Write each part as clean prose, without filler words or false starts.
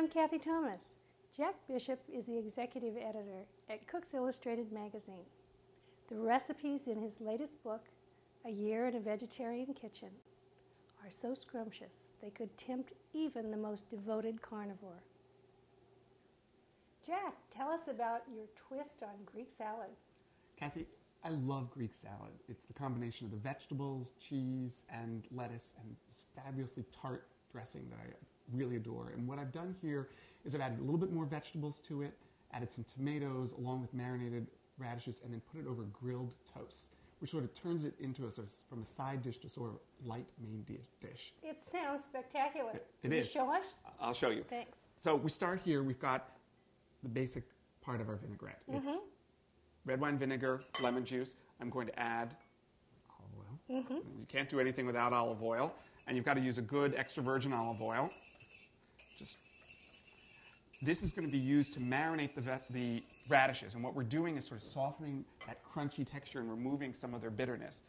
I'm Cathy Thomas. Jack Bishop is the executive editor at Cook's Illustrated magazine. The recipes in his latest book, A Year in a Vegetarian Kitchen, are so scrumptious they could tempt even the most devoted carnivore. Jack, tell us about your twist on Greek salad. Cathy, I love Greek salad. It's the combination of the vegetables, cheese, and lettuce, and this fabulously tart dressing that I really adore. And what I've done here is I've added a little bit more vegetables to it, added some tomatoes along with marinated radishes, and then put it over grilled toast, which sort of turns it into from a side dish to sort of light main dish. It sounds spectacular. It is. Can you show us? I'll show you. Thanks. So we start here. We've got the basic part of our vinaigrette. It's red wine vinegar, lemon juice. I'm going to add olive oil. You can't do anything without olive oil. And you've got to use a good extra virgin olive oil. This is going to be used to marinate the radishes. And what we're doing is sort of softening that crunchy texture and removing some of their bitterness.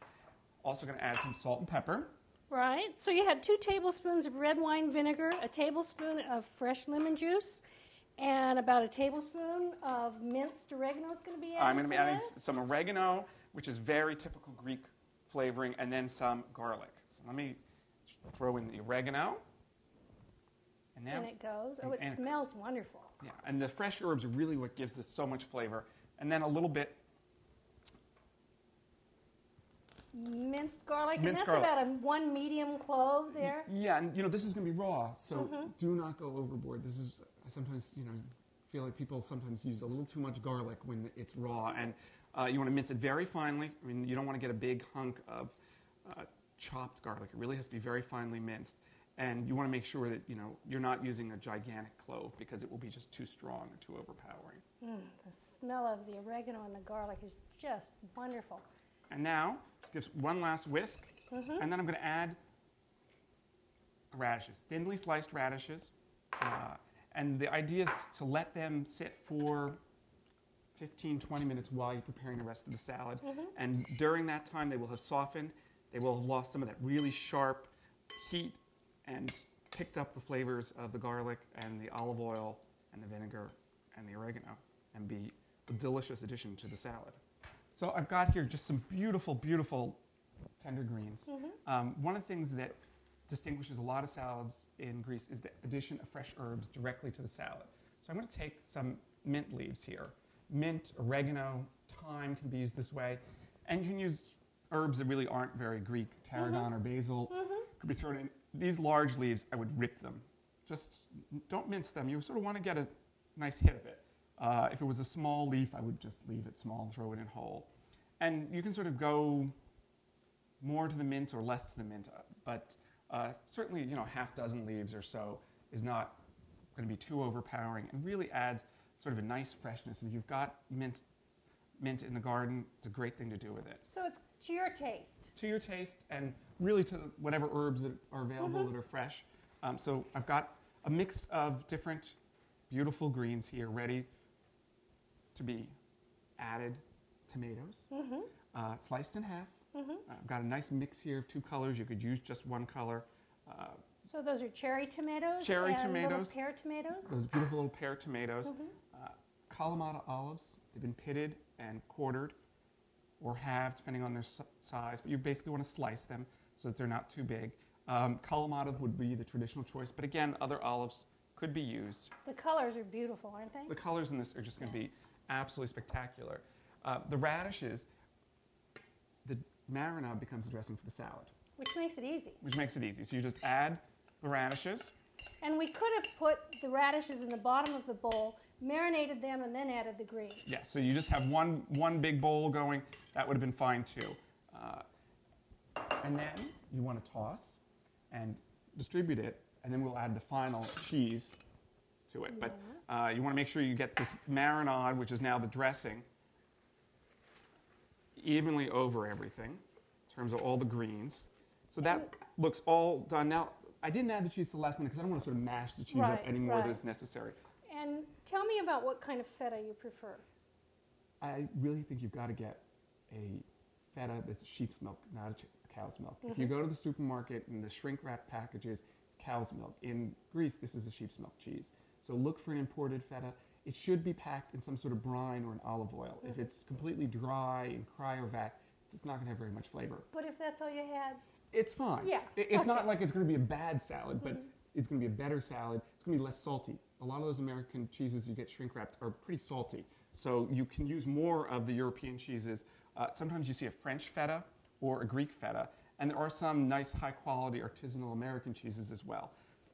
Also going to add some salt and pepper. Right. So you had 2 tablespoons of red wine vinegar, a tablespoon of fresh lemon juice, and about a tablespoon of minced oregano is going to be added. I'm going to be adding some oregano, which is very typical Greek flavoring, and then some garlic. So let me throw in the oregano. And now it goes. Oh, it smells wonderful. Yeah, and the fresh herbs are really what gives this so much flavor. And then a little bit minced garlic, and that's about 1 medium clove there. Yeah, and this is going to be raw, so do not go overboard. This is I sometimes feel like people sometimes use a little too much garlic when it's raw, and you want to mince it very finely. I mean, you don't want to get a big hunk of chopped garlic. It really has to be very finely minced. And you want to make sure that you're not using a gigantic clove because it will be just too strong or too overpowering. The smell of the oregano and the garlic is just wonderful. And now, just give one last whisk, and then I'm going to add radishes, thinly sliced radishes. And the idea is to let them sit for 15, 20 minutes while you're preparing the rest of the salad. And during that time, they will have softened. They will have lost some of that really sharp heat and picked up the flavors of the garlic and the olive oil and the vinegar and the oregano and be a delicious addition to the salad. So I've got here just some beautiful, beautiful tender greens. One of the things that distinguishes a lot of salads in Greece is the addition of fresh herbs directly to the salad. So I'm going to take some mint leaves here. Mint, oregano, thyme can be used this way. And you can use herbs that really aren't very Greek, tarragon or basil. Could be thrown in. These large leaves, I would rip them. Just don't mince them. You sort of want to get a nice hit of it. If it was a small leaf, I would just leave it small and throw it in whole. And you can sort of go more to the mint or less to the mint, but certainly, half dozen leaves or so is not going to be too overpowering and really adds sort of a nice freshness. And if you've got mint in the garden, it's a great thing to do with it. So it's to your taste. To your taste, and really to whatever herbs that are available that are fresh. So I've got a mix of different beautiful greens here ready to be added. Tomatoes, sliced in half. I've got a nice mix here of 2 colors. You could use just one color. So those are cherry tomatoes? Cherry and tomatoes. Little pear tomatoes? Those beautiful little pear tomatoes. Kalamata olives. They've been pitted and quartered or halved, depending on their size. But you basically want to slice them so that they're not too big. Kalamata would be the traditional choice. But again, other olives could be used. The colors are beautiful, aren't they? The colors in this are just going to be absolutely spectacular. The radishes, the marinade becomes the dressing for the salad. Which makes it easy. Which makes it easy. So you just add the radishes. And we could have put the radishes in the bottom of the bowl, marinated them, and then added the greens. Yeah, so you just have one big bowl going. That would have been fine too. And then you want to toss and distribute it, and then we'll add the final cheese to it. But you want to make sure you get this marinade, which is now the dressing, evenly over everything in terms of all the greens. So that looks all done. Now, I didn't add the cheese to the last minute because I don't want to sort of mash the cheese up any more than is necessary. And tell me about what kind of feta you prefer. I really think you've got to get a feta that's sheep's milk, not a cow's milk. If you go to the supermarket and the shrink wrap packages, it's cow's milk. In Greece, this is a sheep's milk cheese. So look for an imported feta. It should be packed in some sort of brine or an olive oil. If it's completely dry and cryovac, it's not going to have very much flavor. But if that's all you had? It's fine. Yeah. It's not like it's going to be a bad salad, but it's going to be a better salad. It's going to be less salty. A lot of those American cheeses you get shrink wrapped are pretty salty. So you can use more of the European cheeses. Sometimes you see a French feta or a Greek feta, and there are some nice high quality artisanal American cheeses as well.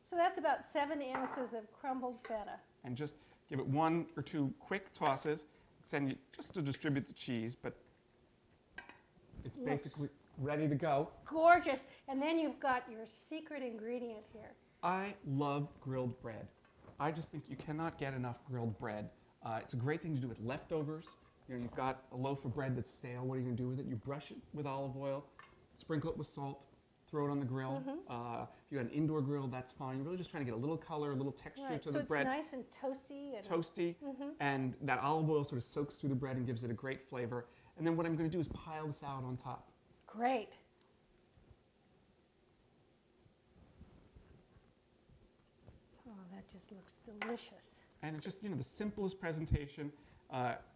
So that's about 7 ounces of crumbled feta. And just give it 1 or 2 quick tosses, just to distribute the cheese, but it's basically ready to go. Gorgeous. And then you've got your secret ingredient here. I love grilled bread. I just think you cannot get enough grilled bread. It's a great thing to do with leftovers. You know, you've got a loaf of bread that's stale. What are you going to do with it? You brush it with olive oil, sprinkle it with salt, throw it on the grill. If you got an indoor grill, that's fine. You're really just trying to get a little color, a little texture to the bread. So it's nice and toasty. Toasty, and that olive oil sort of soaks through the bread and gives it a great flavor. And then what I'm going to do is pile the salad on top. Great. Oh, that just looks delicious. And it's just, you know, the simplest presentation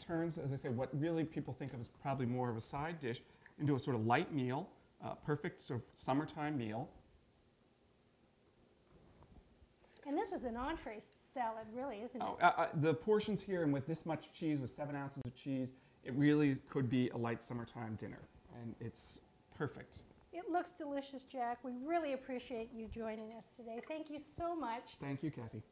turns, as I say, what really people think of as probably more of a side dish into a sort of light meal, perfect sort of summertime meal. And this was an entree salad, really, isn't it? The portions here, and with this much cheese, with 7 ounces of cheese, it really could be a light summertime dinner, and it's perfect. It looks delicious, Jack. We really appreciate you joining us today. Thank you so much. Thank you, Cathy.